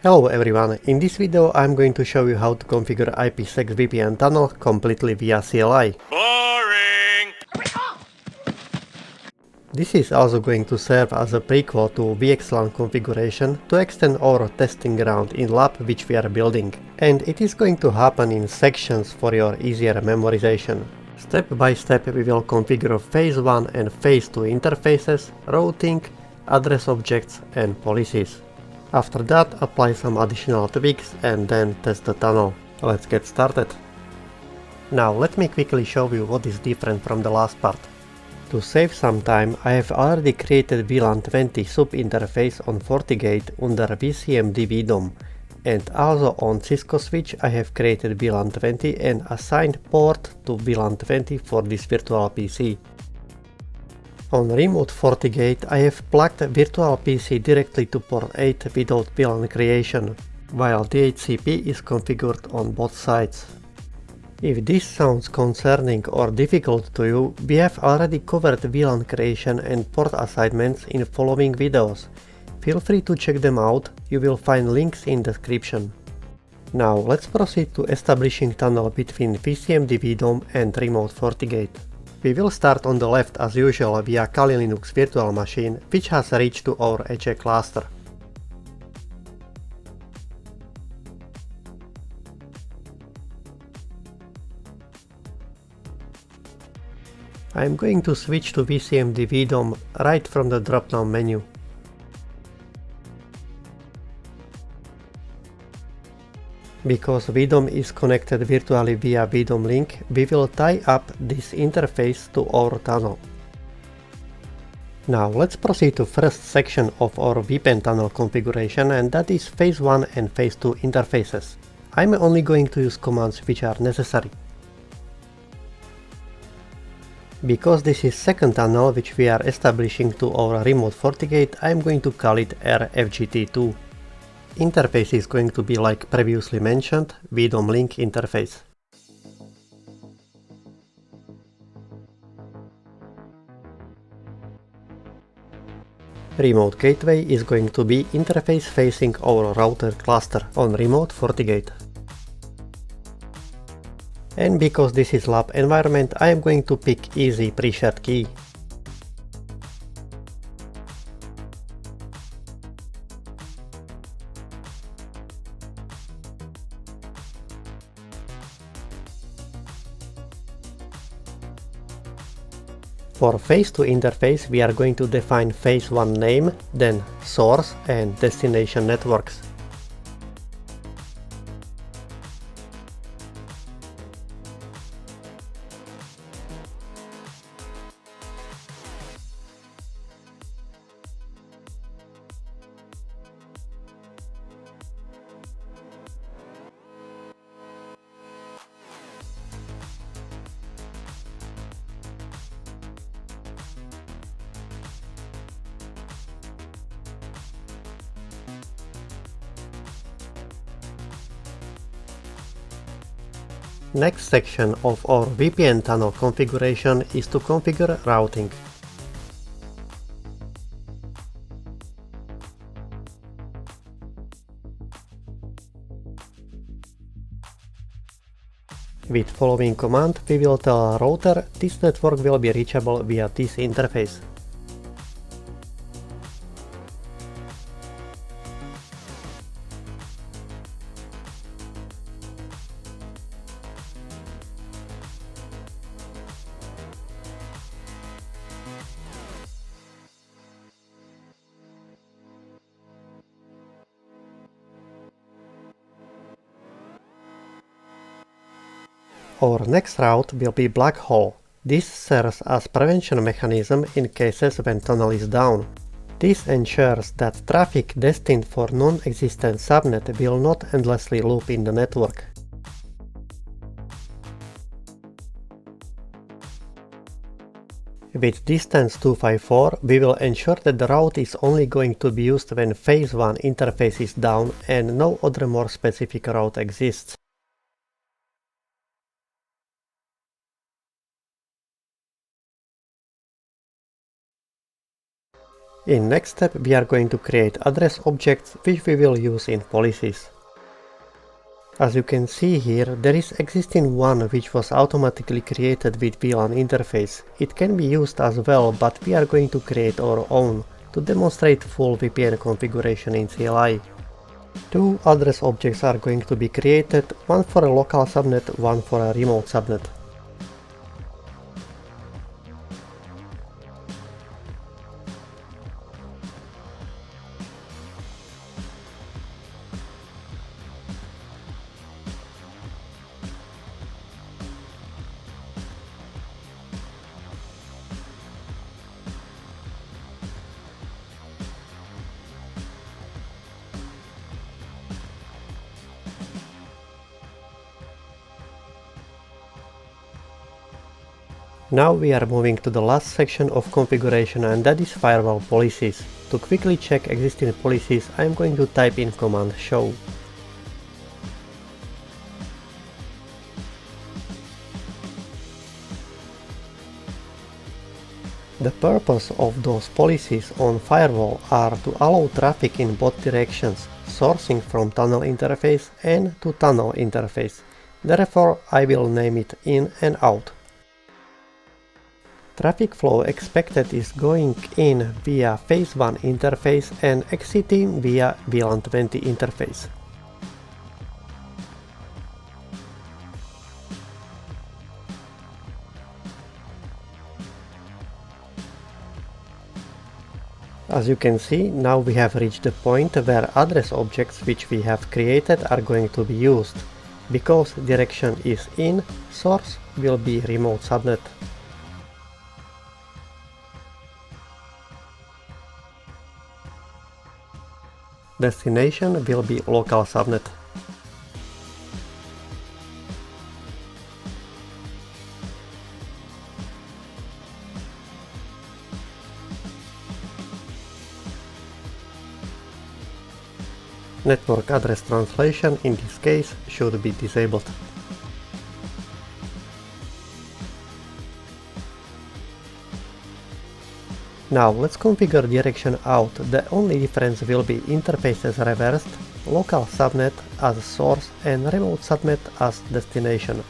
Hello everyone, in this video I'm going to show you how to configure IPSEC VPN tunnel completely via CLI. Boring! This is also going to serve as a prequel to VXLAN configuration to extend our testing ground in lab which we are building. And it is going to happen in sections for your easier memorization. Step by step we will configure phase 1 and phase 2 interfaces, routing, address objects and policies. After that, apply some additional tweaks and then test the tunnel. Let's get started. Now let me quickly show you what is different from the last part. To save some time, I have already created VLAN 20 sub-interface on Fortigate under ToVCMD VDOM, and also on Cisco switch I have created VLAN 20 and assigned port to VLAN 20 for this virtual PC. On remote Fortigate I have plugged virtual PC directly to port 8 without VLAN creation, while DHCP is configured on both sides. If this sounds concerning or difficult to you, we have already covered VLAN creation and port assignments in following videos. Feel free to check them out, you will find links in description. Now let's proceed to establishing tunnel between ToVCMD VDOM and remote Fortigate. We will start on the left as usual via Kali Linux virtual machine, which has reached to our HA cluster. I am going to switch to ToVCMD VDOM right from the drop-down menu. Because VDOM is connected virtually via VDOM link, we will tie up this interface to our tunnel. Now let's proceed to first section of our VPN tunnel configuration, and that is phase 1 and phase 2 interfaces. I'm only going to use commands which are necessary. Because this is second tunnel which we are establishing to our remote Fortigate, I'm going to call it RFGT2. Interface is going to be like previously mentioned, VDOM link interface. Remote gateway is going to be interface facing our router cluster on remote Fortigate. And because this is lab environment, I am going to pick easy pre-shared key. For phase 2 interface we are going to define phase 1 name, then source and destination networks. Next section of our VPN tunnel configuration is to configure routing. With following command we will tell our router this network will be reachable via this interface. Our next route will be blackhole. This serves as prevention mechanism in cases when tunnel is down. This ensures that traffic destined for non-existent subnet will not endlessly loop in the network. With distance 254, we will ensure that the route is only going to be used when phase 1 interface is down and no other more specific route exists. In next step we are going to create address objects which we will use in policies. As you can see here, there is existing one which was automatically created with VLAN interface. It can be used as well, but we are going to create our own to demonstrate full VPN configuration in CLI. Two address objects are going to be created, one for a local subnet, one for a remote subnet. Now we are moving to the last section of configuration, and that is firewall policies. To quickly check existing policies, I am going to type in command show. The purpose of those policies on firewall are to allow traffic in both directions, sourcing from tunnel interface and to tunnel interface. Therefore, I will name it in and out. Traffic flow expected is going in via phase 1 interface and exiting via VLAN 20 interface. As you can see, now we have reached the point where address objects which we have created are going to be used. Because direction is in, source will be remote subnet. Destination will be local subnet. Network address translation in this case should be disabled. Now let's configure direction out. The only difference will be interfaces reversed, local subnet as source and remote subnet as destination.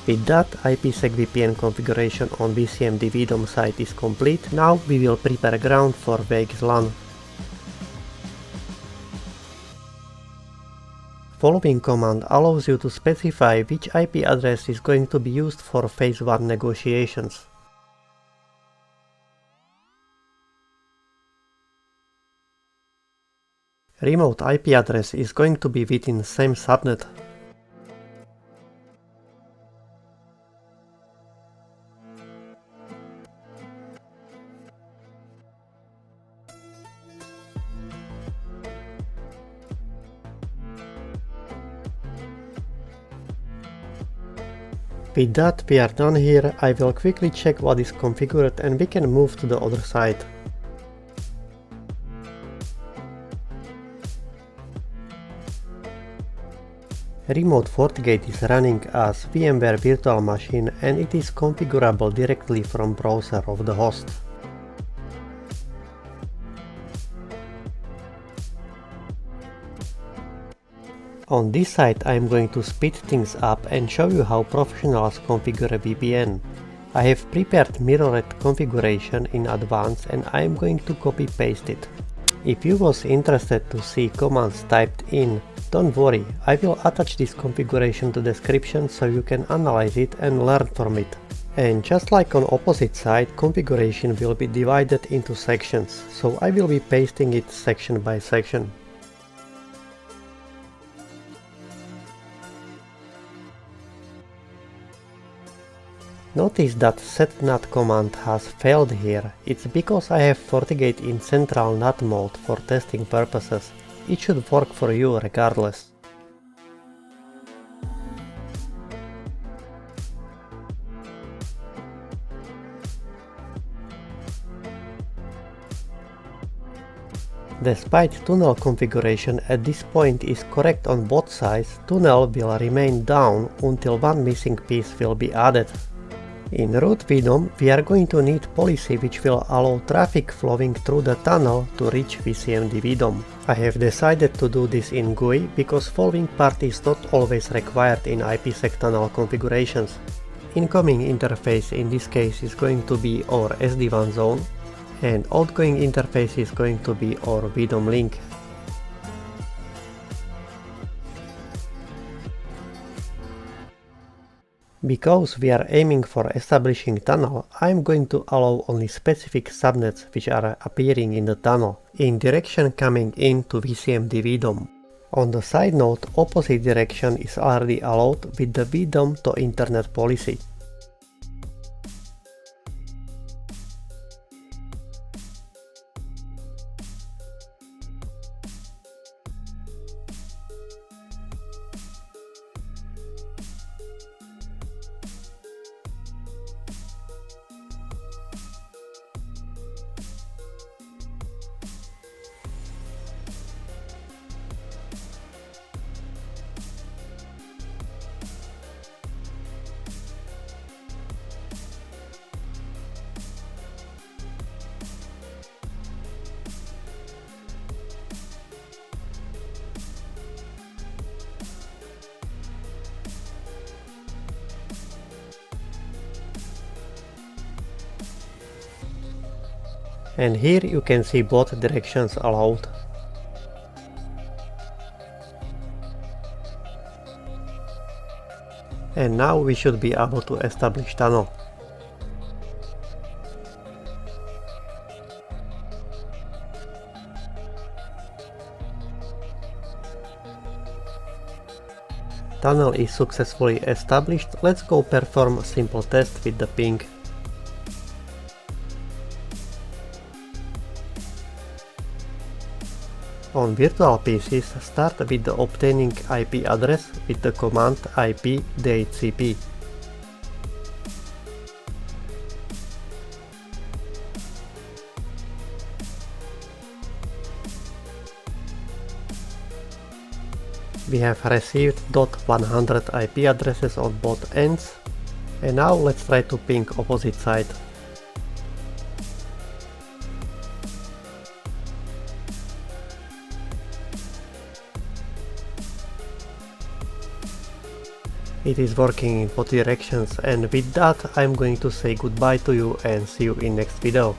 With that, IPSEC VPN configuration on ToVCMD VDOM site is complete. Now we will prepare ground for VXLAN. Following command allows you to specify which IP address is going to be used for phase 1 negotiations. Remote IP address is going to be within same subnet. With that we are done here. I will quickly check what is configured and we can move to the other side. Remote Fortigate is running as VMware virtual machine and it is configurable directly from browser of the host. On this side I am going to speed things up and show you how professionals configure a VPN. I have prepared mirrored configuration in advance and I am going to copy paste it. If you was interested to see commands typed in, Don't worry, I will attach this configuration to description so you can analyze it and learn from it. And just like on opposite side, configuration will be divided into sections, so I will be pasting it section by section. Notice that setNAT command has failed here. It's because I have Fortigate in central NAT mode for testing purposes. It should work for you regardless. Despite tunnel configuration at this point is correct on both sides, tunnel will remain down until one missing piece will be added. In root VDOM, we are going to need policy which will allow traffic flowing through the tunnel to reach VCMD VDOM. I have decided to do this in GUI because following part is not always required in IPSEC tunnel configurations. Incoming interface in this case is going to be our SD-WAN zone, and outgoing interface is going to be our VDOM link. Because we are aiming for establishing tunnel, I am going to allow only specific subnets which are appearing in the tunnel, in direction coming in to VCMD VDOM. On the side note, opposite direction is already allowed with the VDOM to Internet policy. And here you can see both directions allowed. And now we should be able to establish tunnel. Tunnel is successfully established. Let's go perform a simple test with the ping. On virtual PCs, start with the obtaining IP address with the command IP DHCP. We have received .100 IP addresses on both ends, and now let's try to ping opposite side. It is working in both directions, and with that I'm going to say goodbye to you and see you in next video.